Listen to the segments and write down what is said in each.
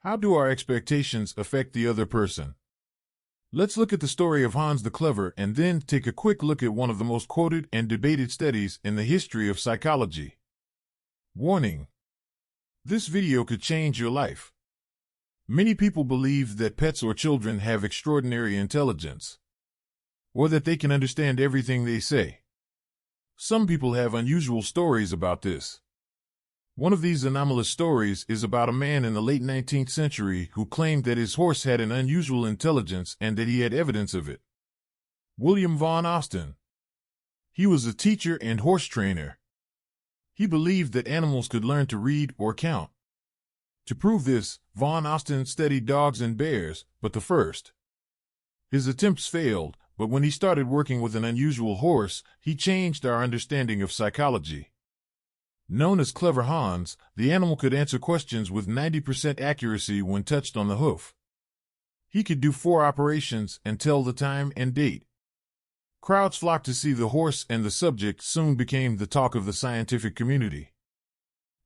How do our expectations affect the other person? Let's look at the story of Hans the Clever and then take a quick look at one of the most quoted and debated studies in the history of psychology. Warning: this video could change your life. Many people believe that pets or children have extraordinary intelligence, or that they can understand everything they say. Some people have unusual stories about this. One of these anomalous stories is about a man in the late 19th century who claimed that his horse had an unusual intelligence and that he had evidence of it. William von Austin. He was a teacher and horse trainer. He believed that animals could learn to read or count. To prove this, von Austin studied dogs and bears, but his attempts failed, but when he started working with an unusual horse, he changed our understanding of psychology. Known as Clever Hans, the animal could answer questions with 90% accuracy when touched on the hoof. He could do 4 operations and tell the time and date. Crowds flocked to see the horse, and the subject soon became the talk of the scientific community.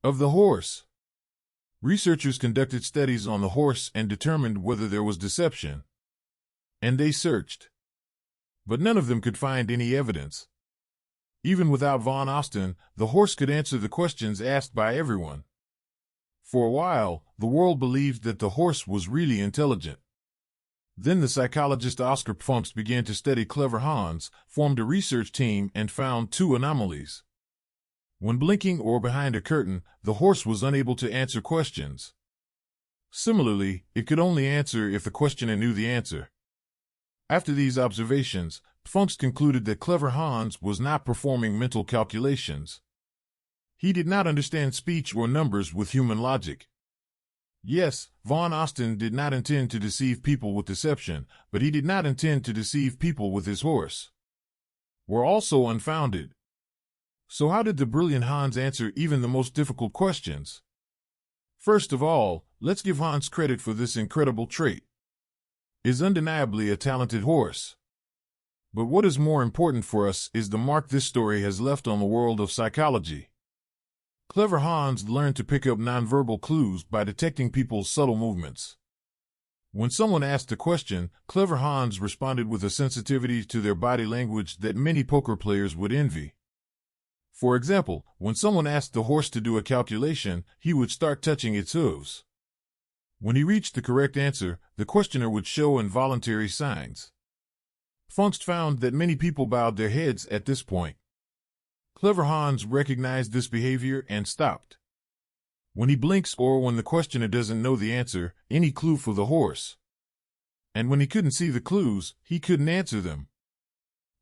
Of the horse. Researchers conducted studies on the horse and determined whether there was deception. And they searched. But none of them could find any evidence. Even without von Austin, the horse could answer the questions asked by everyone. For a while, the world believed that the horse was really intelligent. Then the psychologist Oscar Pfungst began to study Clever Hans, formed a research team, and found 2 anomalies. When blinking or behind a curtain, the horse was unable to answer questions. Similarly, it could only answer if the questioner knew the answer. After these observations, Pfungst concluded that Clever Hans was not performing mental calculations. He did not understand speech or numbers with human logic. Yes, von Austin did not intend to deceive people with deception, but he did not intend to deceive people with his horse. Were also unfounded. So how did the brilliant Hans answer even the most difficult questions? First of all, let's give Hans credit for this incredible trait. He is undeniably a talented horse. But what is more important for us is the mark this story has left on the world of psychology. Clever Hans learned to pick up nonverbal clues by detecting people's subtle movements. When someone asked a question, Clever Hans responded with a sensitivity to their body language that many poker players would envy. For example, when someone asked the horse to do a calculation, he would start touching its hooves. When he reached the correct answer, the questioner would show involuntary signs. Pfungst found that many people bowed their heads at this point. Clever Hans recognized this behavior and stopped. When he blinks or when the questioner doesn't know the answer, any clue for the horse. And when he couldn't see the clues, he couldn't answer them.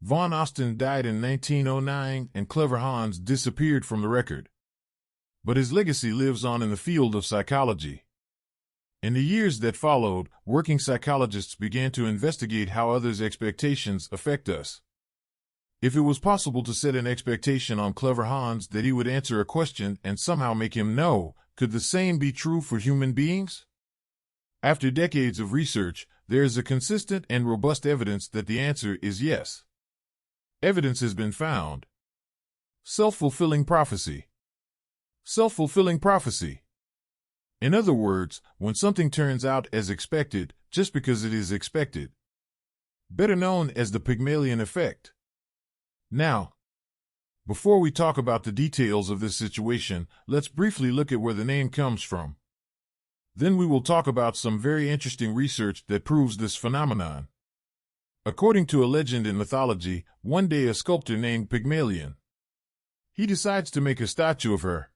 Von Austin died in 1909 and Clever Hans disappeared from the record. But his legacy lives on in the field of psychology. In the years that followed, working psychologists began to investigate how others' expectations affect us. If it was possible to set an expectation on Clever Hans that he would answer a question and somehow make him know, could the same be true for human beings? After decades of research, there is a consistent and robust evidence that the answer is yes. Evidence has been found. Self-fulfilling prophecy. Self-fulfilling prophecy. In other words, when something turns out as expected, just because it is expected. Better known as the Pygmalion Effect. Now, before we talk about the details of this situation, let's briefly look at where the name comes from. Then we will talk about some very interesting research that proves this phenomenon. According to a legend in mythology, one day a sculptor named Pygmalion. He decides to make a statue of her.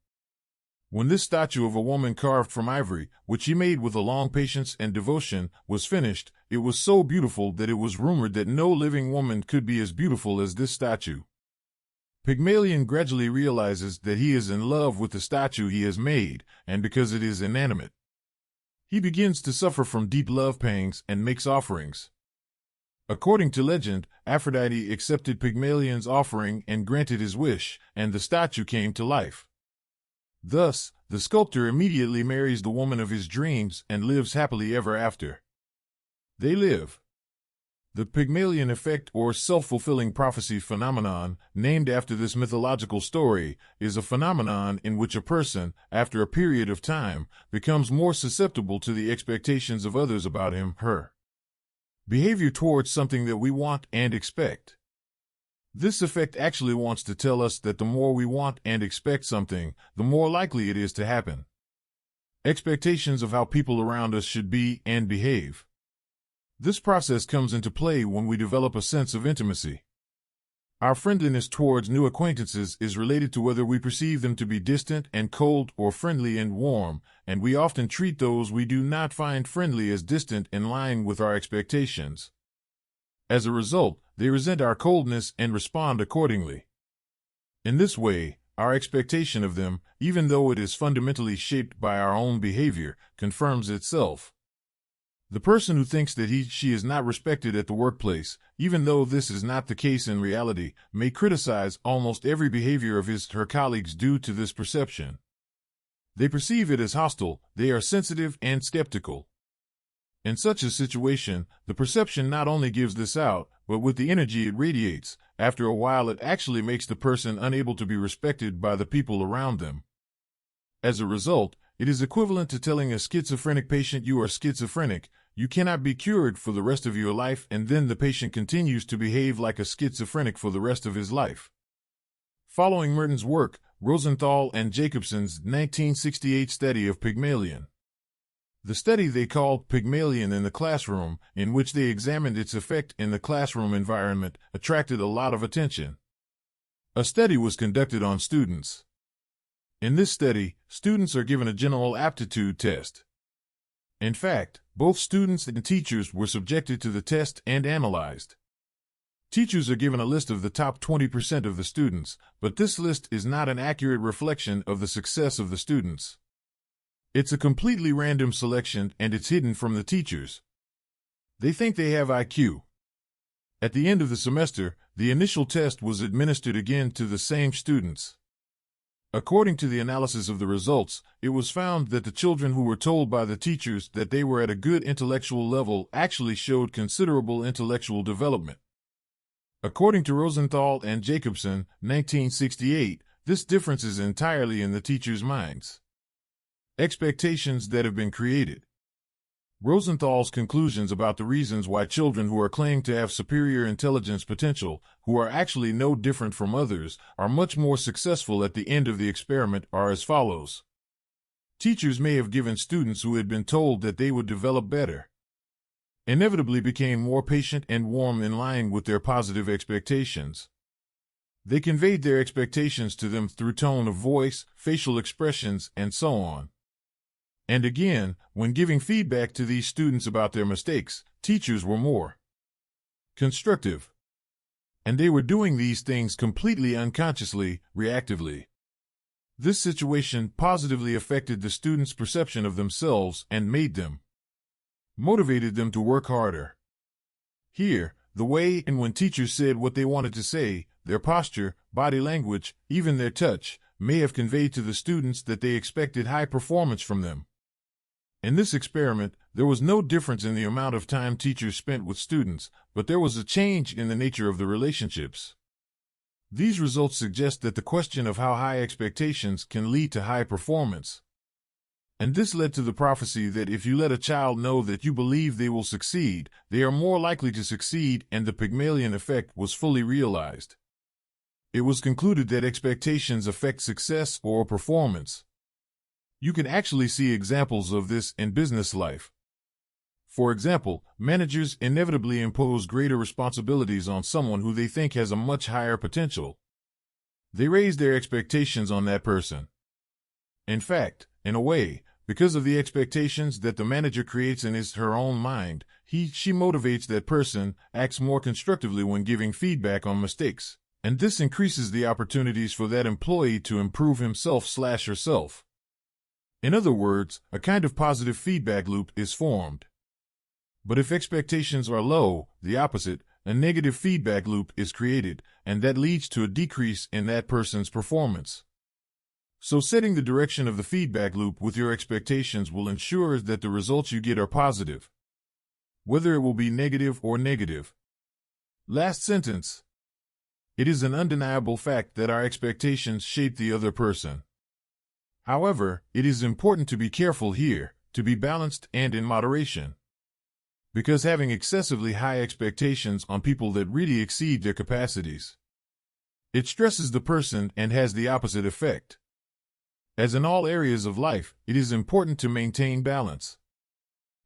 When this statue of a woman carved from ivory, which he made with a long patience and devotion, was finished, it was so beautiful that it was rumored that no living woman could be as beautiful as this statue. Pygmalion gradually realizes that he is in love with the statue he has made, and because it is inanimate, he begins to suffer from deep love pangs and makes offerings. According to legend, Aphrodite accepted Pygmalion's offering and granted his wish, and the statue came to life. Thus, the sculptor immediately marries the woman of his dreams and lives happily ever after. They live. The Pygmalion Effect, or self-fulfilling prophecy phenomenon, named after this mythological story, is a phenomenon in which a person, after a period of time, becomes more susceptible to the expectations of others about him, her behavior towards something that we want and expect. This effect actually wants to tell us that the more we want and expect something, the more likely it is to happen. Expectations of how people around us should be and behave. This process comes into play when we develop a sense of intimacy. Our friendliness towards new acquaintances is related to whether we perceive them to be distant and cold or friendly and warm, and we often treat those we do not find friendly as distant in line with our expectations. As a result, they resent our coldness and respond accordingly. In this way, our expectation of them, even though it is fundamentally shaped by our own behavior, confirms itself. The person who thinks that she is not respected at the workplace, even though this is not the case in reality, may criticize almost every behavior of her colleagues due to this perception. They perceive it as hostile, they are sensitive and skeptical. In such a situation, the perception not only gives this out, but with the energy it radiates, after a while it actually makes the person unable to be respected by the people around them. As a result, it is equivalent to telling a schizophrenic patient you are schizophrenic, you cannot be cured for the rest of your life, and then the patient continues to behave like a schizophrenic for the rest of his life. Following Merton's work, Rosenthal and Jacobson's 1968 study of Pygmalion. The study they called Pygmalion in the Classroom, in which they examined its effect in the classroom environment, attracted a lot of attention. A study was conducted on students. In this study, students are given a general aptitude test. In fact, both students and teachers were subjected to the test and analyzed. Teachers are given a list of the top 20% of the students, but this list is not an accurate reflection of the success of the students. It's a completely random selection, and it's hidden from the teachers. They think they have IQ. At the end of the semester, the initial test was administered again to the same students. According to the analysis of the results, it was found that the children who were told by the teachers that they were at a good intellectual level actually showed considerable intellectual development. According to Rosenthal and Jacobson, 1968, this difference is entirely in the teachers' minds. Expectations that have been created. Rosenthal's conclusions about the reasons why children who are claimed to have superior intelligence potential, who are actually no different from others, are much more successful at the end of the experiment are as follows. Teachers may have given students who had been told that they would develop better, inevitably became more patient and warm in line with their positive expectations. They conveyed their expectations to them through tone of voice, facial expressions, and so on. And again, when giving feedback to these students about their mistakes, teachers were more constructive. And they were doing these things completely unconsciously, reactively. This situation positively affected the students' perception of themselves and motivated them to work harder. Here, the way and when teachers said what they wanted to say, their posture, body language, even their touch, may have conveyed to the students that they expected high performance from them. In this experiment, there was no difference in the amount of time teachers spent with students, but there was a change in the nature of the relationships. These results suggest that the question of how high expectations can lead to high performance. And this led to the prophecy that if you let a child know that you believe they will succeed, they are more likely to succeed, and the Pygmalion effect was fully realized. It was concluded that expectations affect success or performance. You can actually see examples of this in business life. For example, managers inevitably impose greater responsibilities on someone who they think has a much higher potential. They raise their expectations on that person. In fact, in a way, because of the expectations that the manager creates in her own mind, she motivates that person, acts more constructively when giving feedback on mistakes, and this increases the opportunities for that employee to improve himself/herself. In other words, a kind of positive feedback loop is formed. But if expectations are low, the opposite, a negative feedback loop is created, and that leads to a decrease in that person's performance. So setting the direction of the feedback loop with your expectations will ensure that the results you get are positive. whether it will be negative or negative. Last sentence. It is an undeniable fact that our expectations shape the other person. However, it is important to be careful here, to be balanced and in moderation. Because having excessively high expectations on people that really exceed their capacities, it stresses the person and has the opposite effect. As in all areas of life, it is important to maintain balance.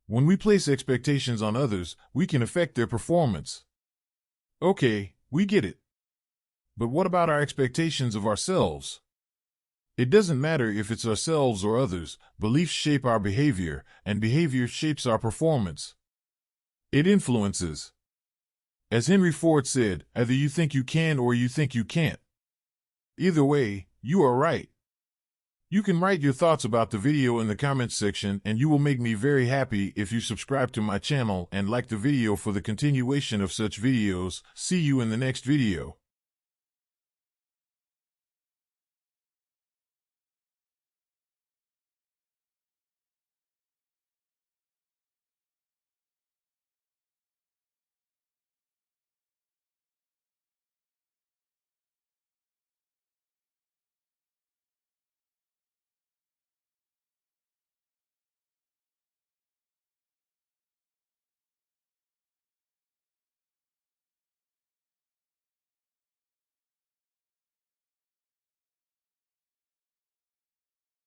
When we place expectations on others, we can affect their performance. Okay, we get it. But what about our expectations of ourselves? It doesn't matter if it's ourselves or others, beliefs shape our behavior, and behavior shapes our performance. It influences. As Henry Ford said, either you think you can or you think you can't. Either way, you are right. You can write your thoughts about the video in the comments section, and you will make me very happy if you subscribe to my channel and like the video for the continuation of such videos. See you in the next video.